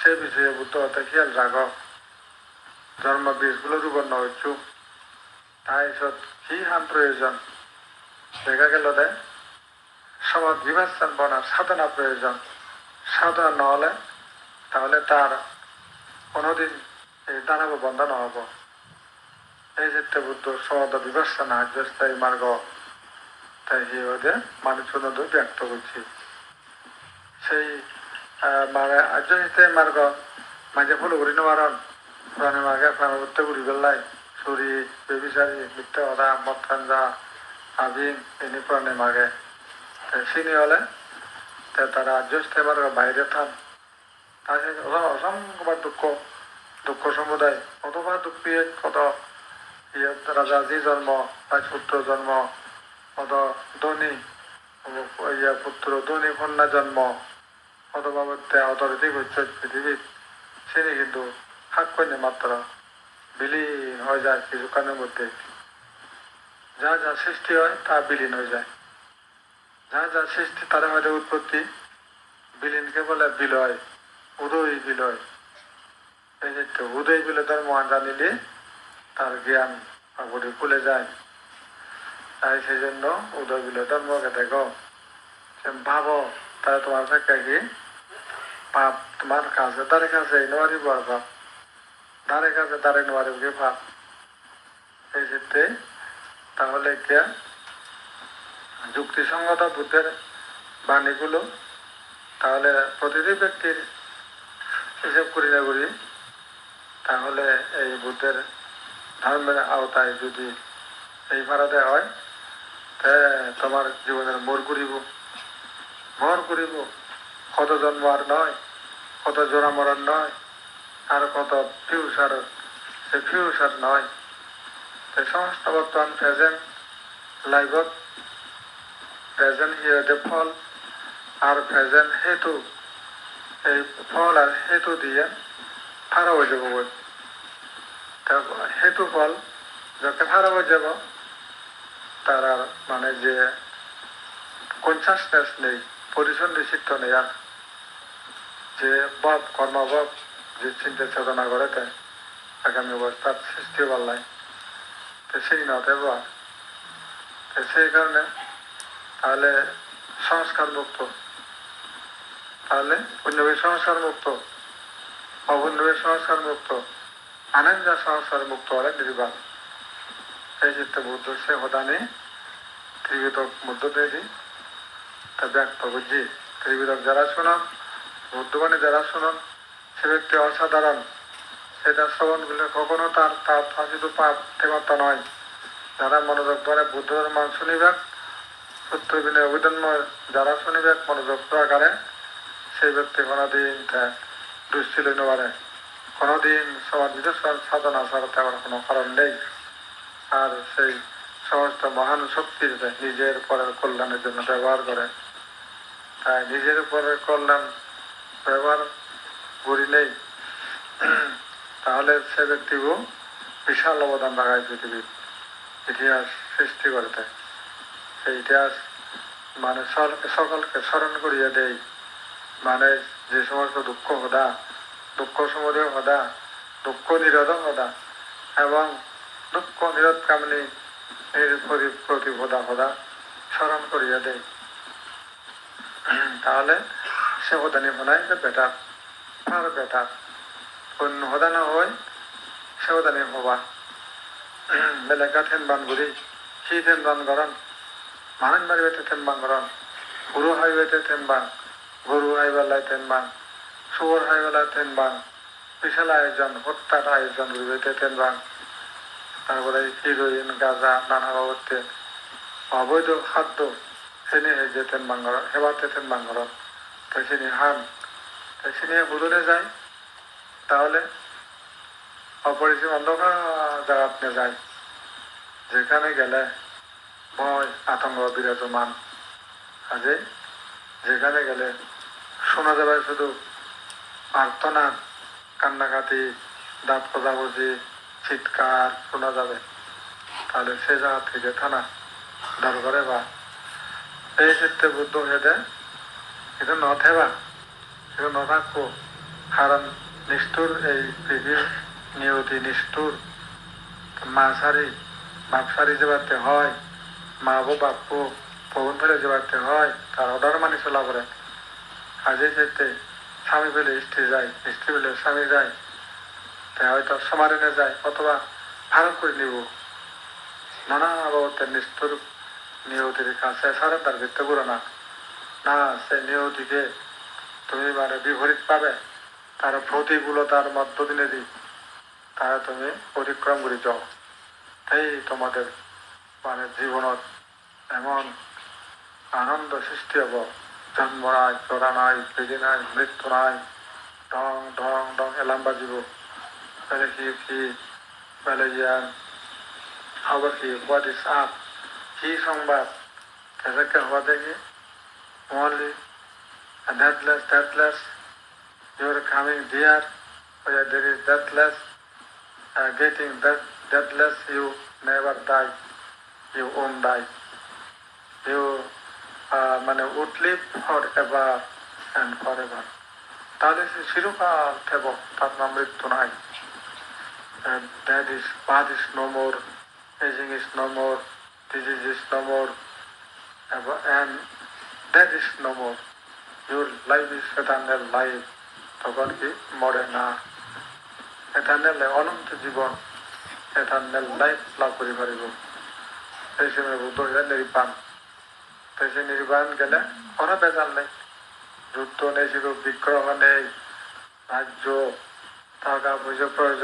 সে বিষয়ে বুদ্ধ হতে খেয়াল রাখো জন্ম বীজগুলো রোপণ হইছু তাই কি হান প্রয়োজন দেখা গেল দে সমাজ বিভাজন বনার সাধনা প্রয়োজন সাধনা নহলে তাহলে তার কোনোদিন এই দানব বন্ধন হব এই যে বুদ্ধ সমাজ বিভাজন হাজস্থায়ী মার্গ তাই ওদের মানুষ ব্যক্ত করছি সেই মানে আর্যস্থায়ী মার্গ মাঝে ফুল ঘুরি নেওয়ার প্রাণী মার্গে প্রাণ করতে ঘুরি বেলায় চুরি বেবিচারি মিথ্যা কথা মদ গাঞ্জা আবিন এনে প্রাণী মার্গে চিনি হলে তারা আর্যস্থায়ী মার্গ বাইরে থান তাই অসংখ্যবার দুঃখ সমুদায় অথবা দুঃখী কত রাজা জি জন্ম তাই পুত্র জন্ম কত ধনী পুত্র ধনী কন্যা জন্ম অথবা অতর্ধিক হচ্ছে পৃথিবীর তিনি কিন্তু হাত কন্যা মাত্র বিলীন হয়ে যায় কিছুক্ষণের মধ্যে যা যা সৃষ্টি হয় তা বিলীন হয়ে যায় যা যা সৃষ্টি তার মধ্যে উৎপত্তি বিলীনকে বলে বিলয় উদয় বিলয় এই যে উদয় বিলয় তার মহান জানিলে তার জ্ঞান বডি খুলে যায় তাই সেই জন্য উদয় বিলয় ধর্মকে দেখো ভাবো তাহলে তোমার থেকে কি পাপ তোমার কাছে তার কাছে নোয়ারিব আর পাপ ধারে কাছে তারে নোয়ারিব কি পাপ এই ক্ষেত্রে তাহলে কে যুক্তিসঙ্গত বুদ্ধের বাণীগুলো তাহলে প্রতিটি ব্যক্তির হিসেব করি না করি তাহলে এই বুদ্ধের ধর্মের আওতায় যদি এই ভারতে হয় তোমার জীবনের মোড় করিব কত জন্ম আর নয় কত জোড়া মরণ নয় আর কত ফিউচার সে ফিউচার নয় এই সমস্ত বর্তমান প্রেজেন্ট লাইফত প্রেজেন্ট হিয়াতে ফল আর প্রেজেন্ট হেতু এই ফল আর হেতু দিয়ে ফারা হয়ে যাব হেতু ফল যখন ফারা হয়ে যাব তার আর মানে যে কনসাসনেস নেই পরিচ্ছন্ন চিত্ত নেই আর যে ভাব কর্মভাব যে চিন্তা চেতনা করে তাই আগামী অবস্থার সৃষ্টি পাল্লাই তো সেই নতে সেই কারণে তাহলে সংস্কার মুক্ত তাহলে পুণ্যবী সংস্কার মুক্ত অপুণ্যবী সংস্কার মুক্ত আনন্দ সংস্কার মুক্ত হলে নির্বাণ এই চিত্তে বুদ্ধ সে হদানি ত্রিবিধক মধ্য দিয়ে তা ব্যক্ত বুঝি ত্রিবিধক যারা শুনন বুদ্ধবাণী যারা শুনন সে ব্যক্তি অসাধারণ সেটা শ্রবণ করলে কখনো তার শুধু পাপ তেমাত্তা নয় যারা মনোযোগ ধরে বুদ্ধ ধর্ম শুনিবেক সত্য বিনয় অভিধর্ম যারা শুনিবেক মনোযোগ সহকারে সেই ব্যক্তি কোনোদিন দুশ্চিল হইতে পারে কোনোদিন সমাজ সাধনা ছাড়া তেমন কোনো কারণ নেই আর সেই সমস্ত মহান শক্তির নিজের পরের কল্যাণের জন্য ব্যবহার করে তাই নিজের পরের কল্যাণ ব্যবহার করি নেই তাহলে সে ব্যক্তিকে বিশাল অবদান রাখায় পৃথিবীর ইতিহাস সৃষ্টি করতে সেই ইতিহাস মানে সকলকে স্মরণ করিয়ে দেয় মানে যে সমস্ত দুঃখ হদা দুঃখ সমুদয় হদা দুঃখ নিরোধক হদা এবং দুঃখ নিরোধ কামনি এর প্রতি হদা হদা স্মরণ করিয়ে দেয় তাহলে সে হদানি হনাই বেটার আর বেটার অন্য হদা না হয় সে হদানি হবা বেলেগা থেন বান ঘুরি সি থেন বান গরম মানুষ বাড়িতে থেন বান গরম গরু হাইওয়েতে থেন বান গরু হাইবেলায় থেন বান শুয়োর হাইবেলায় থেন বান বিশাল আয়োজন হত্যার আয়োজন ঘুরিতে থেন বান তারপরে হিরোইন গাঁজা নানা বাবদকে অবৈধ খাদ্য সেনে যেতেন বাঙ্গর হেবাতে থেন বাঙ্গর তাই সেনি হান তাই সেনি বুদনে যায় তাহলে অপরিসীম অন্ধকার জায়গাতে যায় যেখানে গেলে ভয় আতঙ্ক বিরাজমান কাজে যেখানে গেলে শোনা যাবে শুধু আর্তনাদ কান্নাকাটি দাঁত খোঁজাখুঁজি চিৎকার শোনা যাবে তাহলে সে জায়গা থেকে থানা দরবারে বা এই ক্ষেত্রে বুদ্ধ হেঁটে এটা ন থেবা এটা ন থাকবো কারণ নিষ্ঠুর এই পৃথিবীর নিয়তি নিষ্ঠুর মা সারি বাপ সারি যে বাড়তে হয় মা বউ বাপু পবন ফেলে যে বাড়তে হয় তার অর্ডার মানি চলা করে কাজে যেতে স্বামী পেলে স্ত্রী যায় স্ত্রী পেলে স্বামী যায় তাই হয়তো সমাধানে যায় অথবা ভালো করে নিব নানা বাবতের নিষ্ঠুর নিয়তির কাছে সারেন্দার ভিত্তি করো না না সে নিয়তিকে তুমি মানে বিপরীত পাবে তার প্রতিকূলতার মধ্য দিনে দি তারা তুমি অতিক্রম করে যাও এই তোমাদের মানে জীবনত এমন আনন্দ সৃষ্টি হব জন্ম নাই চড়া নাই বেদি নাই মৃত্যু নাই ঢং ঢং ঢং এলাম বাজিব বেলে কি বেলে ইয়ান খবর কি হোয়াট ইজ আপ কি সংবাদ তাদেরকে হওয়া দেখি only deathless you are coming there where there is deathless getting deathless you never die you won't die you মানে would live forever and forever তাহলে সে চিরকাল থেব তার নাম মৃত্যু নাই that is birth is no more aging is no more disease is no more and that is no more your life is eternal life তখন কি মরে না eternal অনন্ত জীবন eternal লাইফ লাভ করি পারিব সেই সময় বুদ্ধ নির্বাণ তাই সে নির্বাণ গেলে কোনো বেজাল নেই যুদ্ধ নেই শুধু বিগ্রহ নেই রাজ্য টাকা পয়সা প্রয়োজন